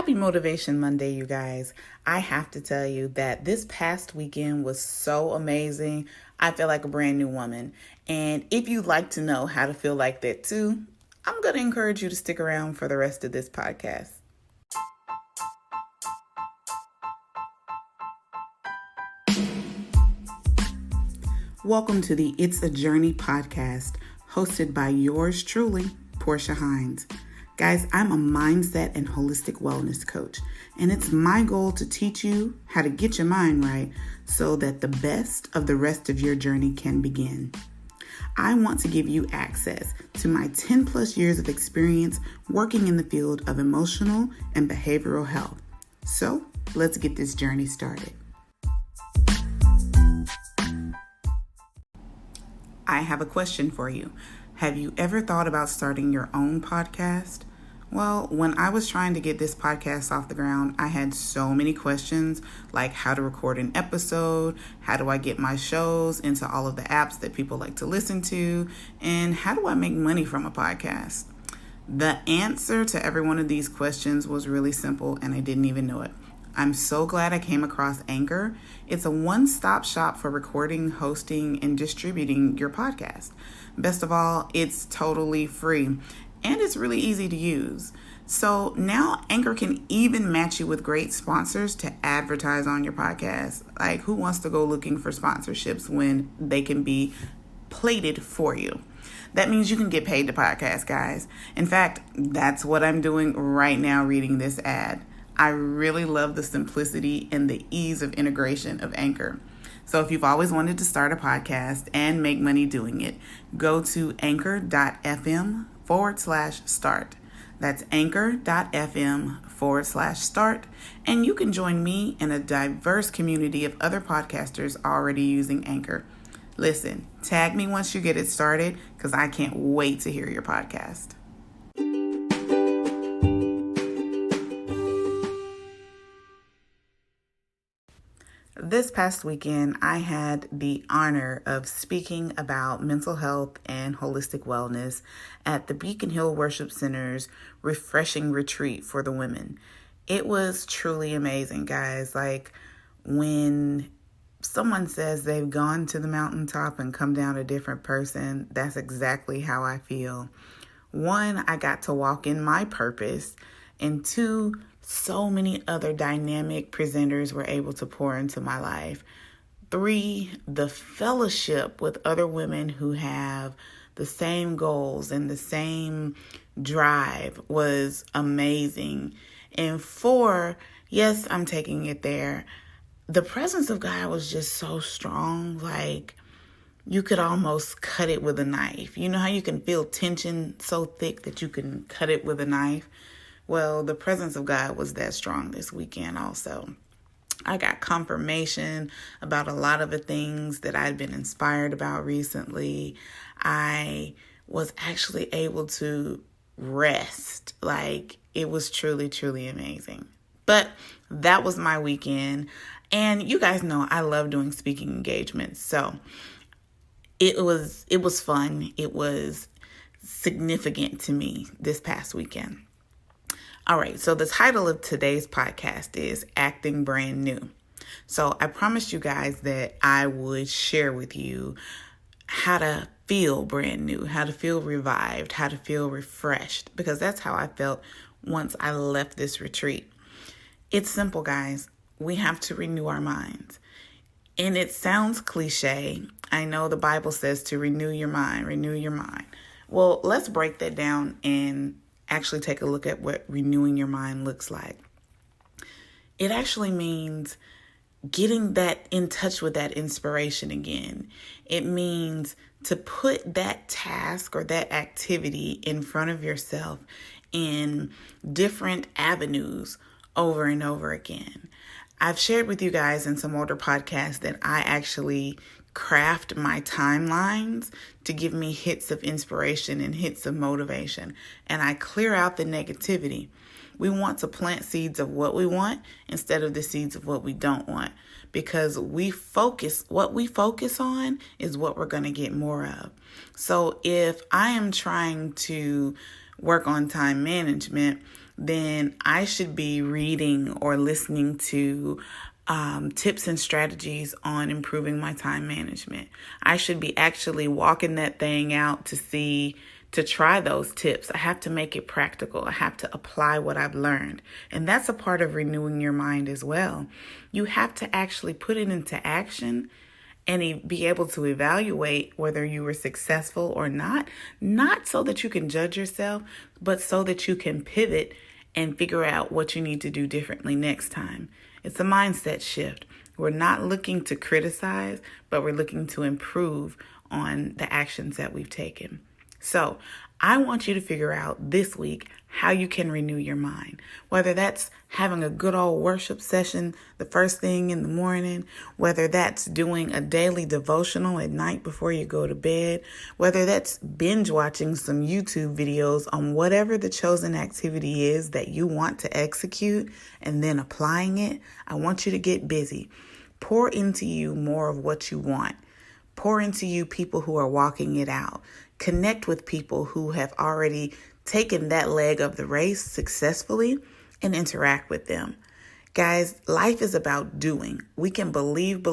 Happy Motivation Monday, you guys. I have to tell you that this past weekend was so amazing. I feel like a brand new woman. And if you'd like to know how to feel like that too, I'm going to encourage you to stick around for the rest of this podcast. Welcome to the It's a Journey podcast, hosted by yours truly, Portia Hines. Guys, I'm a mindset and holistic wellness coach, and it's my goal to teach you how to get your mind right so that the best of the rest of your journey can begin. I want to give you access to my 10 plus years of experience working in the field of emotional and behavioral health. So let's get this journey started. I have a question for you. Have you ever thought about starting your own podcast? Well, when I was trying to get this podcast off the ground, I had so many questions like how to record an episode, how do I get my shows into all of the apps that people like to listen to, and how do I make money from a podcast? The answer to every one of these questions was really simple, and I didn't even know it. I'm so glad I came across Anchor. It's a one-stop shop for recording, hosting, and distributing your podcast. Best of all, it's totally free. And it's really easy to use. So now Anchor can even match you with great sponsors to advertise on your podcast. Like, who wants to go looking for sponsorships when they can be plated for you? That means you can get paid to podcast, guys. In fact, that's what I'm doing right now reading this ad. I really love the simplicity and the ease of integration of Anchor. So if you've always wanted to start a podcast and make money doing it, go to anchor.fm/start. That's anchor.fm/start. And you can join me and a diverse community of other podcasters already using Anchor. Listen, tag me once you get it started because I can't wait to hear your podcast. This past weekend, I had the honor of speaking about mental health and holistic wellness at the Beacon Hill Worship Center's Refreshing Retreat for the Women. It was truly amazing, guys. Like, when someone says they've gone to the mountaintop and come down a different person, that's exactly how I feel. One, I got to walk in my purpose, and two, so many other dynamic presenters were able to pour into my life. 3, the fellowship with other women who have the same goals and the same drive was amazing. And 4, yes, I'm taking it there. The presence of God was just so strong, like you could almost cut it with a knife. You know how you can feel tension so thick that you can cut it with a knife? Well, the presence of God was that strong this weekend also. I got confirmation about a lot of the things that I'd been inspired about recently. I was actually able to rest. Like, it was truly, truly amazing. But that was my weekend. And you guys know I love doing speaking engagements. So it was fun. It was significant to me this past weekend. All right, so the title of today's podcast is Acting Brand New. So I promised you guys that I would share with you how to feel brand new, how to feel revived, how to feel refreshed, because that's how I felt once I left this retreat. It's simple, guys. We have to renew our minds. And it sounds cliche. I know the Bible says to renew your mind, renew your mind. Well, let's break that down and actually take a look at what renewing your mind looks like. It actually means getting that in touch with that inspiration again. It means to put that task or that activity in front of yourself in different avenues over and over again. I've shared with you guys in some older podcasts that I actually craft my timelines to give me hits of inspiration and hits of motivation. And I clear out the negativity. We want to plant seeds of what we want instead of the seeds of what we don't want, because what we focus on is what we're going to get more of. So if I am trying to work on time management, then I should be reading or listening to tips and strategies on improving my time management. I should be actually walking that thing out to try those tips. I have to make it practical. I have to apply what I've learned. And that's a part of renewing your mind as well. You have to actually put it into action and be able to evaluate whether you were successful or not so that you can judge yourself, but so that you can pivot and figure out what you need to do differently next time. It's a mindset shift. We're not looking to criticize, but we're looking to improve on the actions that we've taken. So I want you to figure out this week how you can renew your mind, whether that's having a good old worship session the first thing in the morning, whether that's doing a daily devotional at night before you go to bed, whether that's binge watching some YouTube videos on whatever the chosen activity is that you want to execute and then applying it. I want you to get busy. Pour into you more of what you want. Pour into you people who are walking it out. Connect with people who have already taken that leg of the race successfully and interact with them. Guys, life is about doing. We can believe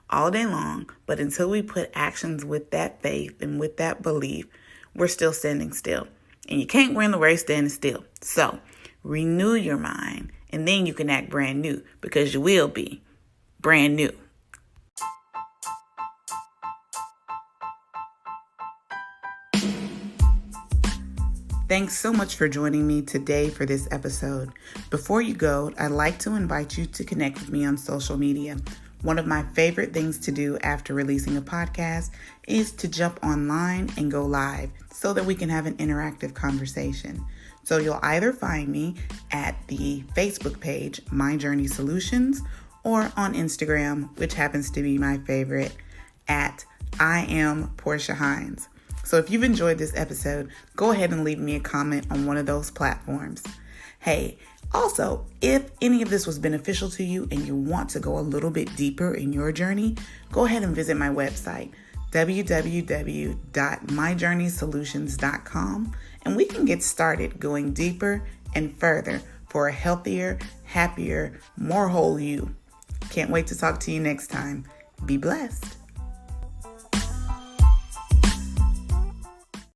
all day long, but until we put actions with that faith and with that belief, we're still standing still. And you can't win the race standing still. So renew your mind, and then you can act brand new, because you will be brand new. Thanks so much for joining me today for this episode. Before you go, I'd like to invite you to connect with me on social media. One of my favorite things to do after releasing a podcast is to jump online and go live so that we can have an interactive conversation. So you'll either find me at the Facebook page, My Journey Solutions, or on Instagram, which happens to be my favorite, at I am Portia Hines. So if you've enjoyed this episode, go ahead and leave me a comment on one of those platforms. Hey, also, if any of this was beneficial to you and you want to go a little bit deeper in your journey, go ahead and visit my website, www.myjourneysolutions.com, and we can get started going deeper and further for a healthier, happier, more whole you. Can't wait to talk to you next time. Be blessed.